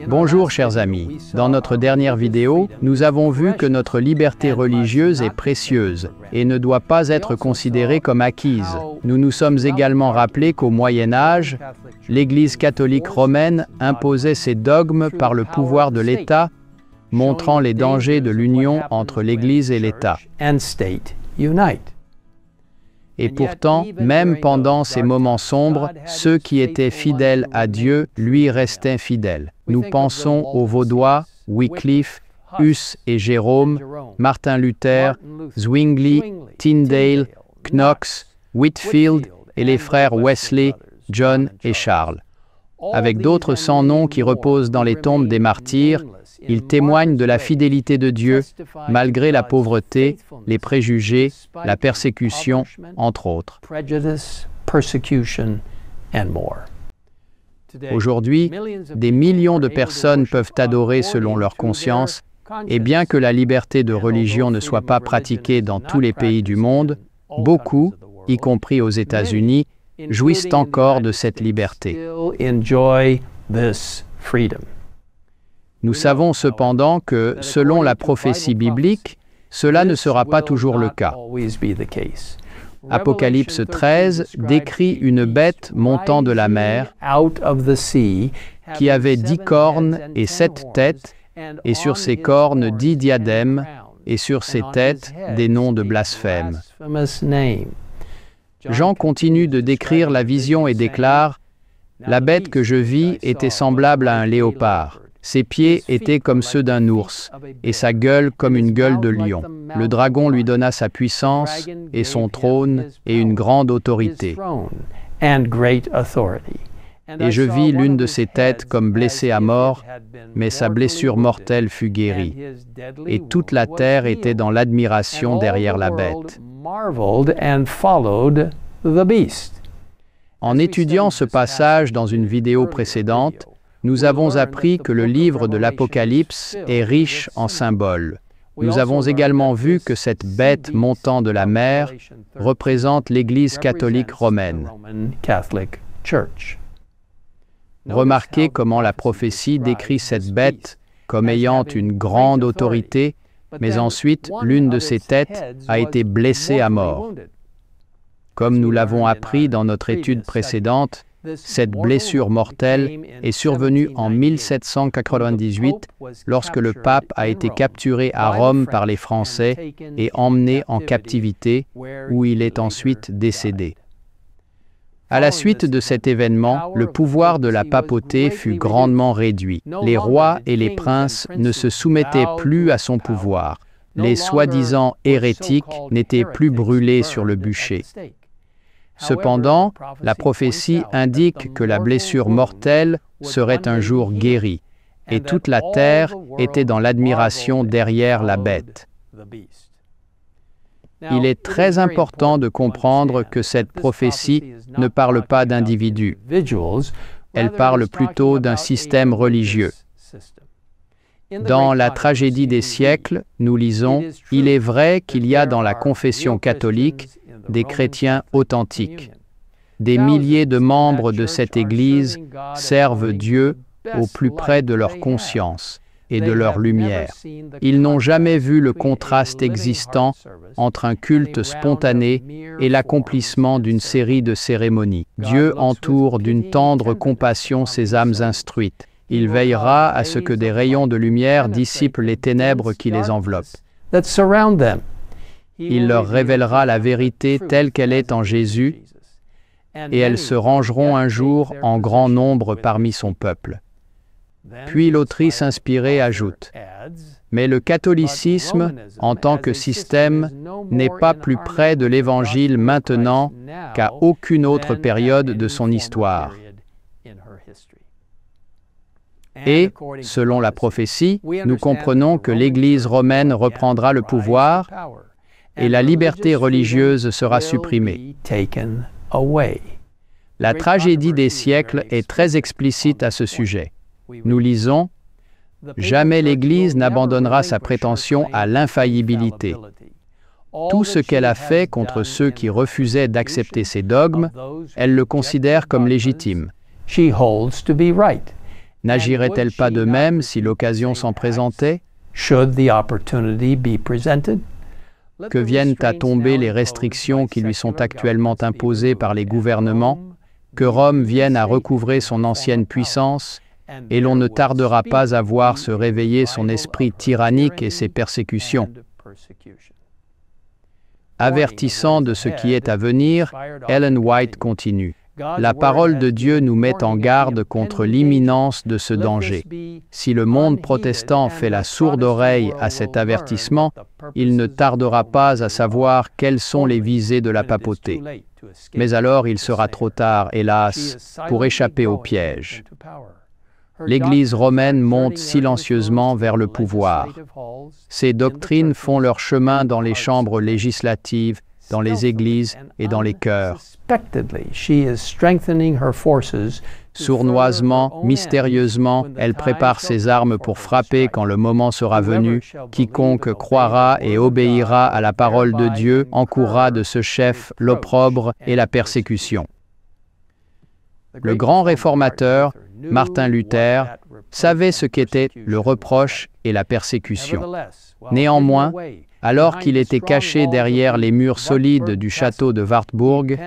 Bonjour chers amis, dans notre dernière vidéo, nous avons vu que notre liberté religieuse est précieuse et ne doit pas être considérée comme acquise. Nous nous sommes également rappelés qu'au Moyen Âge, l'Église catholique romaine imposait ses dogmes par le pouvoir de l'État, montrant les dangers de l'union entre l'Église et l'État. Et pourtant, même pendant ces moments sombres, ceux qui étaient fidèles à Dieu lui restaient fidèles. Nous pensons aux Vaudois, Wycliffe, Huss et Jérôme, Martin Luther, Zwingli, Tyndale, Knox, Whitefield et les frères Wesley, John et Charles. Avec d'autres sans nom qui reposent dans les tombes des martyrs, ils témoignent de la fidélité de Dieu, malgré la pauvreté, les préjugés, la persécution, entre autres. Aujourd'hui, des millions de personnes peuvent adorer selon leur conscience, et bien que la liberté de religion ne soit pas pratiquée dans tous les pays du monde, beaucoup, y compris aux États-Unis, jouissent encore de cette liberté. Nous savons cependant que, selon la prophétie biblique, cela ne sera pas toujours le cas. Apocalypse 13 décrit une bête montant de la mer qui avait 10 cornes et 7 têtes, et sur ses cornes 10 diadèmes, et sur ses têtes des noms de blasphème. Jean continue de décrire la vision et déclare « La bête que je vis était semblable à un léopard. Ses pieds étaient comme ceux d'un ours, et sa gueule comme une gueule de lion. Le dragon lui donna sa puissance, et son trône, et une grande autorité. Et je vis l'une de ses têtes comme blessée à mort, mais sa blessure mortelle fut guérie. Et toute la terre était dans l'admiration derrière la bête. » En étudiant ce passage dans une vidéo précédente, nous avons appris que le livre de l'Apocalypse est riche en symboles. Nous avons également vu que cette bête montant de la mer représente l'Église catholique romaine. Remarquez comment la prophétie décrit cette bête comme ayant une grande autorité, mais ensuite l'une de ses têtes a été blessée à mort. Comme nous l'avons appris dans notre étude précédente, cette blessure mortelle est survenue en 1798 lorsque le pape a été capturé à Rome par les Français et emmené en captivité, où il est ensuite décédé. À la suite de cet événement, le pouvoir de la papauté fut grandement réduit. Les rois et les princes ne se soumettaient plus à son pouvoir. Les soi-disant hérétiques n'étaient plus brûlés sur le bûcher. Cependant, la prophétie indique que la blessure mortelle serait un jour guérie, et toute la terre était dans l'admiration derrière la bête. Il est très important de comprendre que cette prophétie ne parle pas d'individus. Elle parle plutôt d'un système religieux. Dans la tragédie des siècles, nous lisons « Il est vrai qu'il y a dans la confession catholique des chrétiens authentiques. Des milliers de membres de cette Église servent Dieu au plus près de leur conscience et de leur lumière. Ils n'ont jamais vu le contraste existant entre un culte spontané et l'accomplissement d'une série de cérémonies. Dieu entoure d'une tendre compassion ses âmes instruites. Il veillera à ce que des rayons de lumière dissipent les ténèbres qui les enveloppent. Il leur révélera la vérité telle qu'elle est en Jésus, et elles se rangeront un jour en grand nombre parmi son peuple. Puis l'autrice inspirée ajoute « Mais le catholicisme, en tant que système, n'est pas plus près de l'Évangile maintenant qu'à aucune autre période de son histoire. » Et, selon la prophétie, nous comprenons que l'Église romaine reprendra le pouvoir et la liberté religieuse sera supprimée. La tragédie des siècles est très explicite à ce sujet. Nous lisons « Jamais l'Église n'abandonnera sa prétention à l'infaillibilité. Tout ce qu'elle a fait contre ceux qui refusaient d'accepter ses dogmes, elle le considère comme légitime. n'agirait-elle pas de même si l'occasion s'en présentait? Que viennent à tomber les restrictions qui lui sont actuellement imposées par les gouvernements, que Rome vienne à recouvrer son ancienne puissance, et l'on ne tardera pas à voir se réveiller son esprit tyrannique et ses persécutions. Avertissant de ce qui est à venir, Ellen White continue. La parole de Dieu nous met en garde contre l'imminence de ce danger. Si le monde protestant fait la sourde oreille à cet avertissement, il ne tardera pas à savoir quelles sont les visées de la papauté. Mais alors il sera trop tard, hélas, pour échapper au piège. L'Église romaine monte silencieusement vers le pouvoir. Ses doctrines font leur chemin dans les chambres législatives, dans les églises et dans les cœurs. Sournoisement, mystérieusement, elle prépare ses armes pour frapper quand le moment sera venu. Quiconque croira et obéira à la parole de Dieu encourra de ce chef l'opprobre et la persécution. Le grand réformateur, Martin Luther, savait ce qu'était le reproche et la persécution. Néanmoins, alors qu'il était caché derrière les murs solides du château de Wartburg,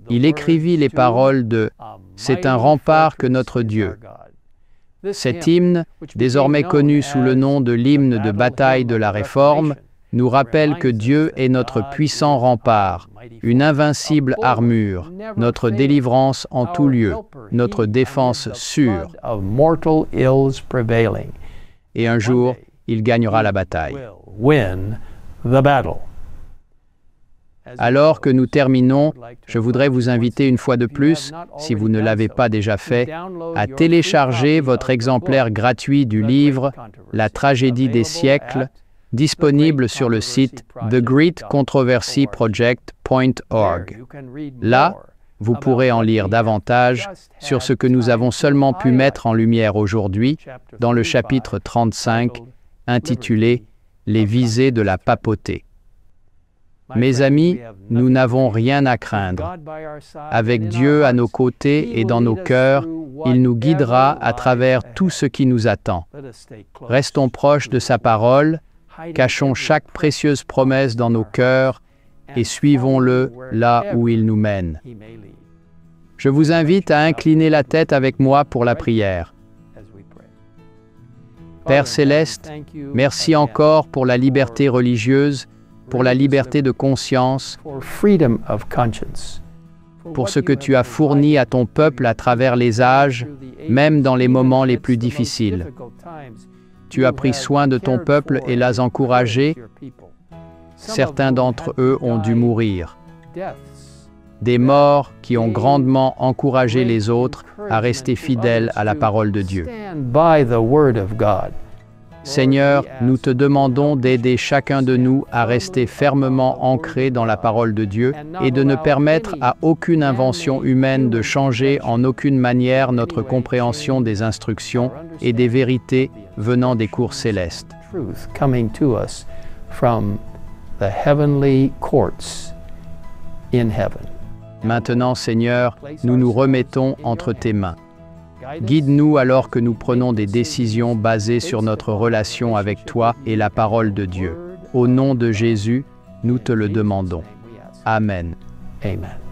il écrivit les paroles de « C'est un rempart que notre Dieu ». Cet hymne, désormais connu sous le nom de l'hymne de bataille de la Réforme, nous rappelle que Dieu est notre puissant rempart, une invincible armure, notre délivrance en tout lieu, notre défense sûre. Et un jour, il gagnera la bataille. Alors que nous terminons, je voudrais vous inviter une fois de plus, si vous ne l'avez pas déjà fait, à télécharger votre exemplaire gratuit du livre « La tragédie des siècles », disponible sur le site thegreatcontroversyproject.org. Là, vous pourrez en lire davantage sur ce que nous avons seulement pu mettre en lumière aujourd'hui dans le chapitre 35, intitulé « Les visées de la papauté ». Mes amis, nous n'avons rien à craindre. Avec Dieu à nos côtés et dans nos cœurs, il nous guidera à travers tout ce qui nous attend. Restons proches de sa parole, cachons chaque précieuse promesse dans nos cœurs et suivons-le là où il nous mène. Je vous invite à incliner la tête avec moi pour la prière. Père Céleste, merci encore pour la liberté religieuse, pour la liberté de conscience, pour ce que tu as fourni à ton peuple à travers les âges, même dans les moments les plus difficiles. Tu as pris soin de ton peuple et l'as encouragé. Certains d'entre eux ont dû mourir. Des morts qui ont grandement encouragé les autres à rester fidèles à la parole de Dieu. Seigneur, nous te demandons d'aider chacun de nous à rester fermement ancré dans la parole de Dieu et de ne permettre à aucune invention humaine de changer en aucune manière notre compréhension des instructions et des vérités venant des cours célestes. Maintenant, Seigneur, nous nous remettons entre tes mains. Guide-nous alors que nous prenons des décisions basées sur notre relation avec toi et la parole de Dieu. Au nom de Jésus, nous te le demandons. Amen. Amen.